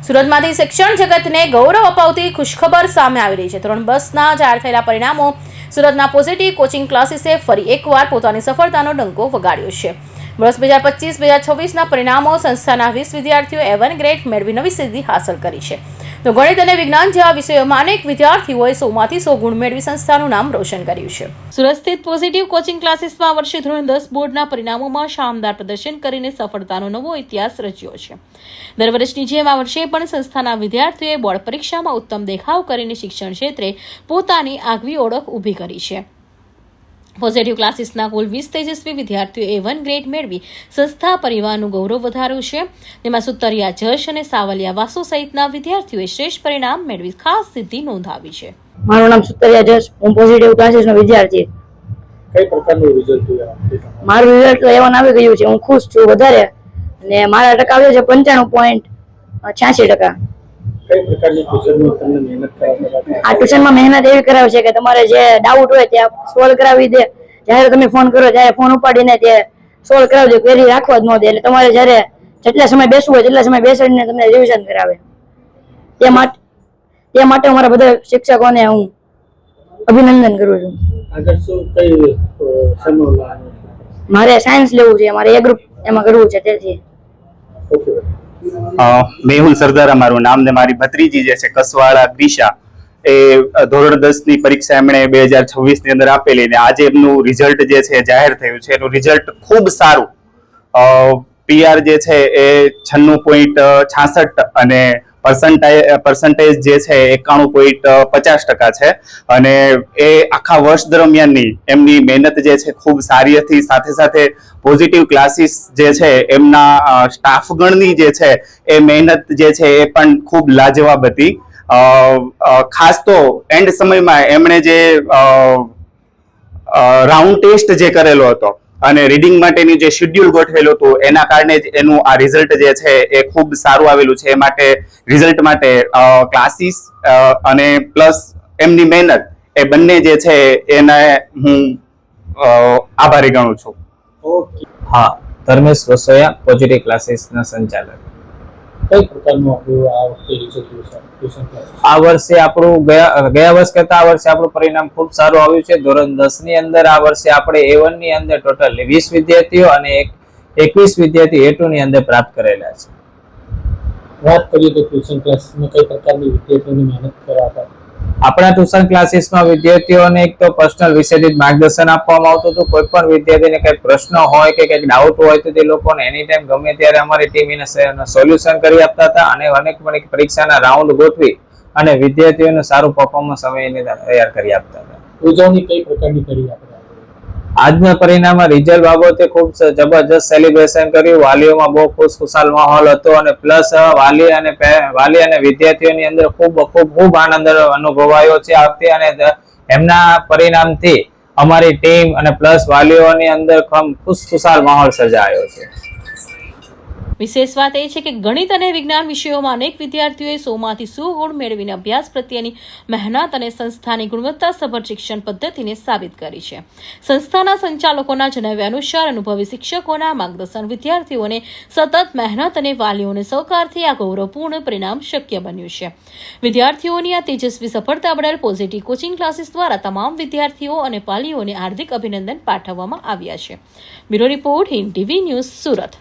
સુરતમાંથી શિક્ષણ જગતને ગૌરવ અપાવતી ખુશખબર સામે આવી રહી છે। ધોરણ 10ના જાહેર થયેલા પરિણામો સુરતના પોઝિટિવ કોચિંગ ક્લાસીસે ફરી એકવાર પોતાની સફળતાનો ડંકો વગાડ્યો છે। વર્ષ 2025-2026ના પરિણામો સંસ્થાના 20 વિદ્યાર્થીઓએ A1 ગ્રેડ મેળવી નવી સિદ્ધિ હાંસલ કરી છે। તો ગણિત અને વિજ્ઞાન જેવા વિષયોમાં અનેક વિદ્યાર્થીઓએ 100માંથી 100 ગુણ મેળવી સંસ્થાનું નામ રોશન કર્યું છે। સુરત સ્થિત પોઝિટિવ કોચિંગ ક્લાસીસમાં આ વર્ષે ધોરણ 10 બોર્ડના પરિણામોમાં શાનદાર પ્રદર્શન કરીને સફળતાનો નવો ઇતિહાસ રચ્યો છે। દર વર્ષની જેમ આ વર્ષે પણ સંસ્થાના વિદ્યાર્થીઓએ બોર્ડ પરીક્ષામાં ઉત્તમ દેખાવ કરીને શિક્ષણ ક્ષેત્રે પોતાની આગવી ઓળખ ઊભી કરી છે। પોઝિટિવ ક્લાસીસના કુલ 20 તેજસ્વી વિદ્યાર્થીઓએ A1 ગ્રેડ મેળવી સંસ્થા પરિવારનું ગૌરવ વધાર્યું છે। તેમાં સુતરિયા જશ અને સાવલિયા વાસુ સહિતના વિદ્યાર્થીઓએ શ્રેષ્ઠ પરિણામ મેળવી ખાસ સિદ્ધિ નોંધાવી છે। મારું નામ સુતરિયા જશ, હું પોઝિટિવ ક્લાસીસનો વિદ્યાર્થી। કઈ પ્રકારનું રિઝલ્ટ આવ્યું? મારું રિઝલ્ટ તો A1 આવી ગયું છે। હું ખુશ છું વધારે, અને મારા ટકા આવ્યો છે 95.86%। કઈ પ્રકારની ટ્યુશનમાં તમને મહેનત કરાવતા? આ ટ્યુશનમાં મહેનત એવી કરાવે છે કે તમારે જે ડાઉટ હોય ત્યાં સોલ્વ કરાવી દે। જ્યારે તમે ફોન કરો ત્યારે ફોન ઉપાડીને તે સોલ્વ કરાવી દે, ક્વેરી રાખવા જ ન દે। એટલે તમારે જ્યારે જેટલા સમય બેસવું હોય તેટલા સમય બેસીને તમને રિવિઝન કરાવે। તે માટે અમારા બધા શિક્ષકોને હું અભિનંદન કરું છું। આગળ શું કઈ સમય મારે સાયન્સ લેવું છે, મારે A ગ્રુપ એમાં કરવું છે, તેથી ઓકે। મેહુલ સરદાર મારું નામ ને મારી ભત્રીજી જે છે કસવાળા ક્રિશા, એ ધોરણ 10 ની પરીક્ષા એમણે 2026 ની અંદર આપેલી ને આજે એમનું રિઝલ્ટ જે છે જાહેર થયું છે। એનું રિઝલ્ટ ખૂબ સારું, PR જે છે એ 96.66 અને પર્સન્ટેજ જે છે 91.50% છે। અને એ આખા વર્ષ દરમિયાનની એમની મહેનત જે છે ખૂબ સારી હતી। સાથે સાથે પોઝિટિવ ક્લાસીસ જે છે એમના સ્ટાફગણની જે છે એ મહેનત જે છે એ પણ ખૂબ લાજવાબ હતી। ખાસ તો એન્ડ સમયમાં એમણે જે રાઉન્ડ ટેસ્ટ જે કરેલો હતો અને રીડિંગ માટેની જે શેડ્યુલ ગોઠવેલું હતું એના કારણે જ એનું આ રિઝલ્ટ જે છે એ ખૂબ સારું આવેલું છે। એ માટે રિઝલ્ટ માટે ક્લાસીસ અને પ્લસ એમની મહેનત એ બંને જે છે એને હું આભારી ગણું છું। ઓકે। હા, ધર્મેશ વસોયા, પોઝિટિવ ક્લાસીસના સંચાલક। કઈ પ્રકારનું આપણું આ વખતે રિઝલ્ટ ટ્યુશન ક્લાસ? આ વર્ષે આપણું ગયા વર્ષ કરતા આ વર્ષે આપણું પરિણામ ખૂબ સારું આવ્યું છે। ધોરણ 10 ની અંદર આ વર્ષે આપણે A1 ની અંદર ટોટલ 20 વિદ્યાર્થીઓ અને 21 વિદ્યાર્થી A2 ની અંદર પ્રાપ્ત કરેલા છે। વાત કરીએ તો ટ્યુશન ક્લાસીસમાં કઈ પ્રકારની વિદ્યાર્થીઓની મહેનત કરાવતા? આપણા ટ્યુશન ક્લાસીસમાં વિદ્યાર્થીઓને એક તો પર્સનલ વિશેષિત માર્ગદર્શન આપવામાં આવતું હતું। કોઈ પણ વિદ્યાર્થીને કંઈ પ્રશ્ન હોય કે કંઈક ડાઉટ હોય તો તે લોકોને એની ટાઈમ ગમે ત્યારે અમારી ટીમ એને સોલ્યુશન કરી આપતા હતા। અને અનેક પરીક્ષાના રાઉન્ડ ગોઠવી અને વિદ્યાર્થીઓને સારું પરફોર્મન્સ અમે એને તૈયાર કરી આપતા હતા। ઉજવણી કઈ પ્રકારની કરી આપણે? આજના પરિણામમાં રિઝલ્ટ બાબતે ખૂબ જબરજસ્ત સેલિબ્રેશન કર્યું। વાલીઓમાં બહુ ખુશખુશાલ માહોલ હતો અને પ્લસ વાલી અને વિદ્યાર્થીઓની અંદર ખૂબ આનંદ અનુભવાયો છે આ વખતે। અને એમના પરિણામથી અમારી ટીમ અને પ્લસ વાલીઓની અંદર ખુશખુશાલ માહોલ સર્જાયો છે। વિશેષ વાત એ છે કે ગણિત અને વિજ્ઞાન વિષયોમાં અનેક વિદ્યાર્થીઓએ 100માંથી 100 ગુણ મેળવીને અભ્યાસ પ્રત્યેની મહેનત અને સંસ્થાની ગુણવત્તાસભર શિક્ષણ પદ્ધતિને સાબિત કરી છે। સંસ્થાના સંચાલકોના જણાવ્યા અનુસાર અનુભવી શિક્ષકોના માર્ગદર્શન વિદ્યાર્થીઓને સતત મહેનત અને વાલીઓને સહકારથી આ ગૌરવપૂર્ણ પરિણામ શક્ય બન્યું છે। વિદ્યાર્થીઓની આ તેજસ્વી સફળતા બદલ પોઝિટિવ કોચિંગ ક્લાસીસ દ્વારા તમામ વિદ્યાર્થીઓ અને વાલીઓને હાર્દિક અભિનંદન પાઠવવામાં આવ્યા છે। Bureau report, Hind TV news, Surat.